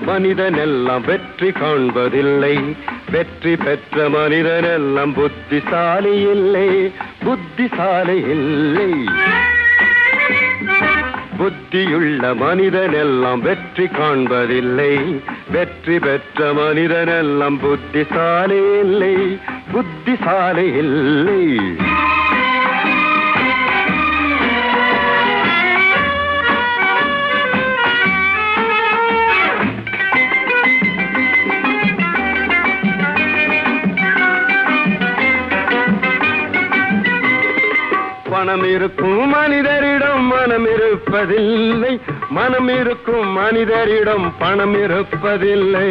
மனிதனெல்லாம் வெற்றி காண்பதில்லை. வெற்றி பெற்ற மனிதனெல்லாம் புத்திசாலி இல்லை, புத்திசாலி இல்லை. புத்தியுள்ள மனிதனெல்லாம் வெற்றி காண்பதில்லை. வெற்றி பெற்ற மனிதனெல்லாம் புத்திசாலி இல்லை, புத்திசாலி இல்லை. பணம் இருக்கும் மனிதரிடம் மனம் இருப்பதில்லை, மனம் இருக்கும் மனிதரிடம் பணம் இருப்பதில்லை.